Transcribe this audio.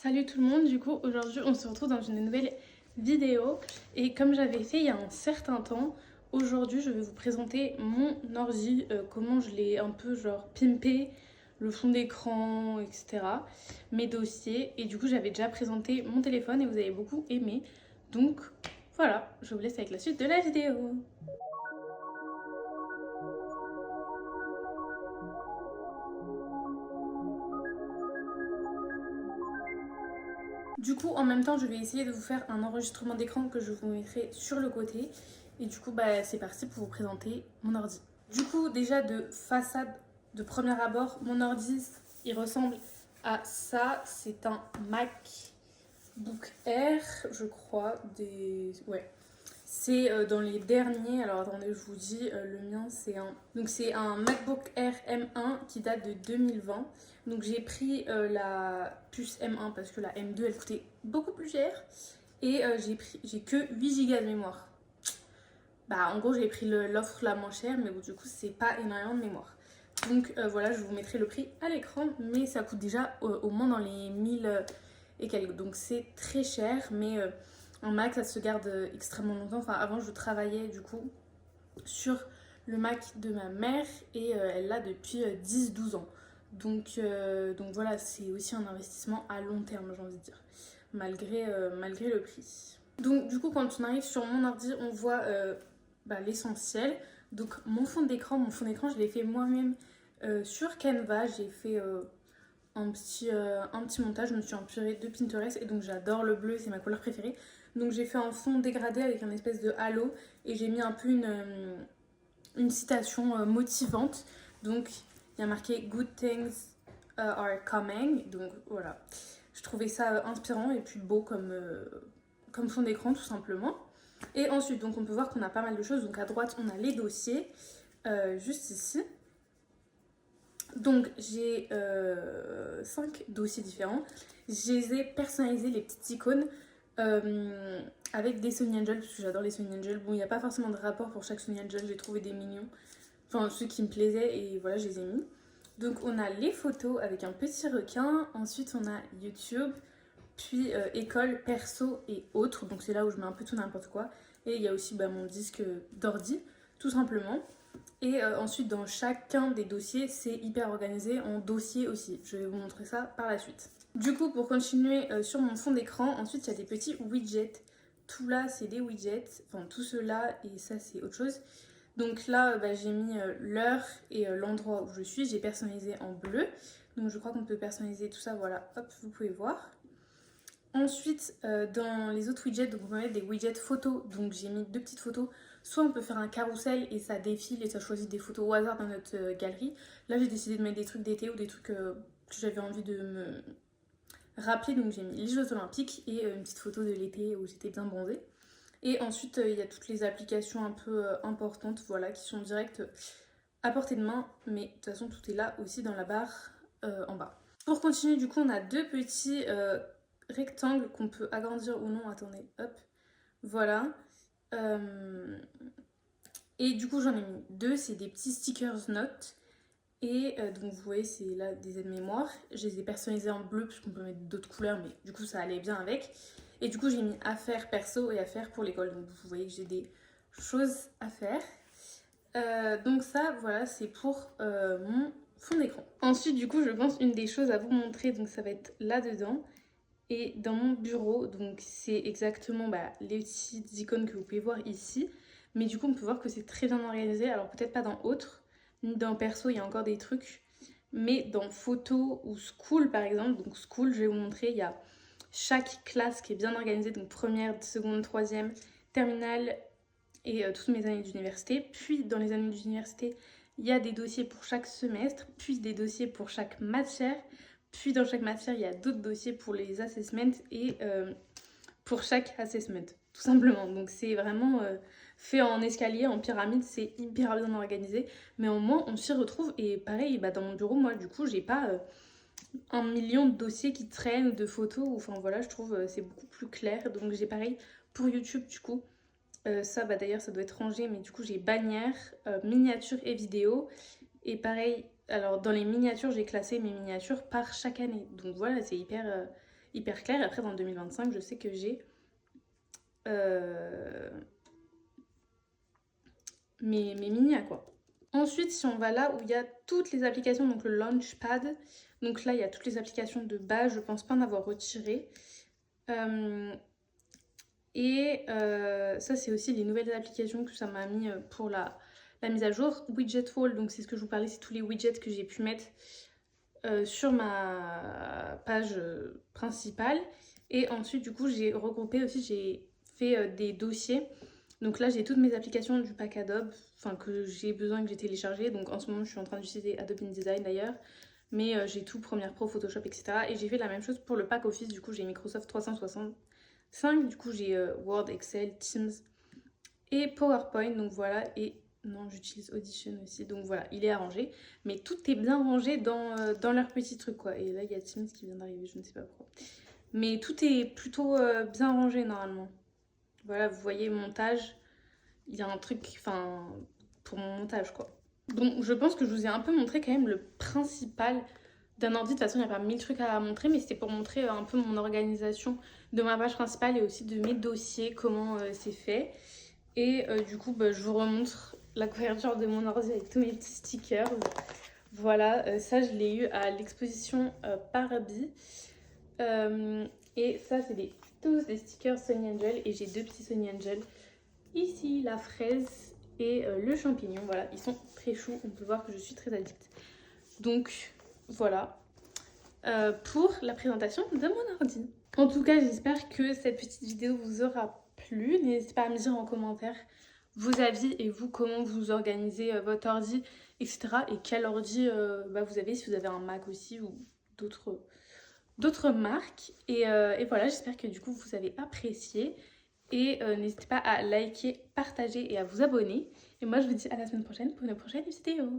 Salut tout le monde, du coup aujourd'hui on se retrouve dans une nouvelle vidéo et comme j'avais fait il y a un certain temps, aujourd'hui je vais vous présenter mon ordi, comment je l'ai un peu genre pimpé, le fond d'écran, etc. Mes dossiers et du coup j'avais déjà présenté mon téléphone et vous avez beaucoup aimé. Donc voilà, je vous laisse avec la suite de la vidéo. Du coup, en même temps, je vais essayer de vous faire un enregistrement d'écran que je vous mettrai sur le côté. Et du coup, c'est parti pour vous présenter mon ordi. Du coup, déjà de façade, de premier abord, mon ordi, il ressemble à ça. C'est un MacBook Air, je crois. Ouais. C'est dans les derniers. Alors attendez, je vous dis, le mien c'est un. Donc c'est un MacBook Air M1 qui date de 2020. Donc j'ai pris la puce M1 parce que la M2 elle coûtait beaucoup plus cher. Et j'ai que 8 Go de mémoire. Bah en gros j'ai pris l'offre la moins chère, mais bon, du coup c'est pas énormément de mémoire. Donc voilà, je vous mettrai le prix à l'écran, mais ça coûte déjà au moins dans les 1000 et quelques. Donc c'est très cher, mais un Mac ça se garde extrêmement longtemps. Enfin avant je travaillais du coup sur le Mac de ma mère et elle l'a depuis 10-12 ans. Donc voilà, c'est aussi un investissement à long terme, j'ai envie de dire, malgré le prix. Donc du coup quand on arrive sur mon ordi, on voit l'essentiel. Donc mon fond d'écran je l'ai fait moi-même sur Canva. J'ai fait un petit montage, je me suis inspirée de Pinterest et donc j'adore le bleu, c'est ma couleur préférée. Donc j'ai fait un fond dégradé avec un espèce de halo et j'ai mis un peu une citation motivante. Donc il y a marqué Good things are coming. Donc voilà, je trouvais ça inspirant et puis beau comme fond d'écran tout simplement. Et ensuite, donc on peut voir qu'on a pas mal de choses. Donc à droite, on a les dossiers, juste ici. Donc j'ai 5 dossiers différents. Je les ai personnalisés, les petites icônes, avec des Sony Angel, parce que j'adore les Sony Angel. Bon, il n'y a pas forcément de rapport pour chaque Sony Angel, j'ai trouvé des mignons. Enfin, ceux qui me plaisaient, et voilà, je les ai mis. Donc on a les photos avec un petit requin. Ensuite, on a YouTube, puis école, perso et autres. Donc c'est là où je mets un peu tout n'importe quoi. Et il y a aussi mon disque d'ordi, tout simplement. Et ensuite, dans chacun des dossiers, c'est hyper organisé en dossiers aussi. Je vais vous montrer ça par la suite. Du coup, pour continuer sur mon fond d'écran, ensuite, il y a des petits widgets. Tout là, c'est des widgets. Enfin, tout cela et ça, c'est autre chose. Donc là, j'ai mis l'heure et l'endroit où je suis. J'ai personnalisé en bleu. Donc je crois qu'on peut personnaliser tout ça. Voilà, hop, vous pouvez voir. Ensuite, dans les autres widgets, donc on peut mettre des widgets photos. Donc j'ai mis 2 petites photos. Soit on peut faire un carrousel et ça défile et ça choisit des photos au hasard dans notre galerie. Là, j'ai décidé de mettre des trucs d'été ou des trucs que j'avais envie de me rappeler. Donc j'ai mis les Jeux Olympiques et une petite photo de l'été où j'étais bien bronzée. Et ensuite, il y a toutes les applications un peu importantes, voilà, qui sont directes à portée de main. Mais de toute façon, tout est là aussi dans la barre en bas. Pour continuer, du coup, on a 2 petits rectangles qu'on peut agrandir ou non. Attendez, hop, voilà. Et du coup, j'en ai mis 2, c'est des petits stickers notes. Et donc, vous voyez, c'est là des aides-mémoire. Je les ai personnalisés en bleu, puisqu'on peut mettre d'autres couleurs, mais du coup, ça allait bien avec. Et du coup, j'ai mis affaires perso et affaires pour l'école. Donc, vous voyez que j'ai des choses à faire. Donc ça, voilà, c'est pour mon fond d'écran. Ensuite, du coup, je pense une des choses à vous montrer, donc ça va être là-dedans. Et dans mon bureau, donc c'est exactement les petites icônes que vous pouvez voir ici. Mais du coup, on peut voir que c'est très bien organisé. Alors peut-être pas dans autres, ni dans perso, il y a encore des trucs. Mais dans photo ou school, par exemple, donc school, je vais vous montrer, il y a chaque classe qui est bien organisée. Donc première, seconde, troisième, terminale et toutes mes années d'université. Puis dans les années d'université, il y a des dossiers pour chaque semestre, puis des dossiers pour chaque matière. Puis dans chaque matière, il y a d'autres dossiers pour les assessments et pour chaque assessment, tout simplement. Donc c'est vraiment fait en escalier, en pyramide, c'est hyper bien organisé. Mais au moins, on s'y retrouve. Et pareil, dans mon bureau, moi, du coup, j'ai pas 1 million de dossiers qui traînent, de photos. Enfin voilà, je trouve c'est beaucoup plus clair. Donc j'ai pareil pour YouTube, du coup. Ça, d'ailleurs, ça doit être rangé, mais du coup, j'ai bannière, miniature et vidéo. Et pareil, alors dans les miniatures, j'ai classé mes miniatures par chaque année. Donc voilà, c'est hyper clair. Et après dans 2025 je sais que j'ai mes mini quoi. Ensuite, si on va là où il y a toutes les applications, donc le Launchpad, donc là il y a toutes les applications de base, je pense pas en avoir retiré. Ça c'est aussi les nouvelles applications que ça m'a mis pour la mise à jour. Widgetful, donc c'est ce que je vous parlais, c'est tous les widgets que j'ai pu mettre sur ma page principale. Et ensuite du coup j'ai regroupé aussi, j'ai fait des dossiers. Donc là j'ai toutes mes applications du pack Adobe, enfin que j'ai besoin, que j'ai téléchargé. Donc en ce moment je suis en train d'utiliser Adobe InDesign d'ailleurs. Mais j'ai tout, Premiere Pro, Photoshop, etc. Et j'ai fait la même chose pour le pack Office, du coup j'ai Microsoft 365, du coup j'ai Word, Excel, Teams et PowerPoint, donc voilà. Et non, j'utilise Audition aussi, donc voilà, il est arrangé. Mais tout est bien rangé dans leurs petits trucs, quoi. Et là il y a Teams qui vient d'arriver, je ne sais pas pourquoi. Mais tout est plutôt bien rangé normalement. Voilà, vous voyez, montage, il y a un truc, enfin, pour mon montage, quoi. Donc je pense que je vous ai un peu montré quand même le principal d'un ordi. De toute façon, il n'y a pas mille trucs à montrer, mais c'était pour montrer un peu mon organisation de ma page principale et aussi de mes dossiers, comment c'est fait. Et du coup, bah, je vous remontre la couverture de mon ordi avec tous mes petits stickers. Voilà, ça je l'ai eu à l'exposition Barbie. Et ça, c'est tous des stickers Sunny Angel. Et j'ai deux petits Sunny Angel. Ici, la fraise et le champignon. Voilà, ils sont très choux. On peut voir que je suis très addict. Donc, voilà pour la présentation de mon ordi. En tout cas, j'espère que cette petite vidéo vous aura plu. N'hésitez pas à me dire en commentaire vos avis et vous, comment vous organisez votre ordi, etc. Et quel ordi vous avez, si vous avez un Mac aussi ou d'autres marques. Et voilà, j'espère que du coup vous avez apprécié. Et n'hésitez pas à liker, partager et à vous abonner. Et moi je vous dis à la semaine prochaine pour une prochaine vidéo.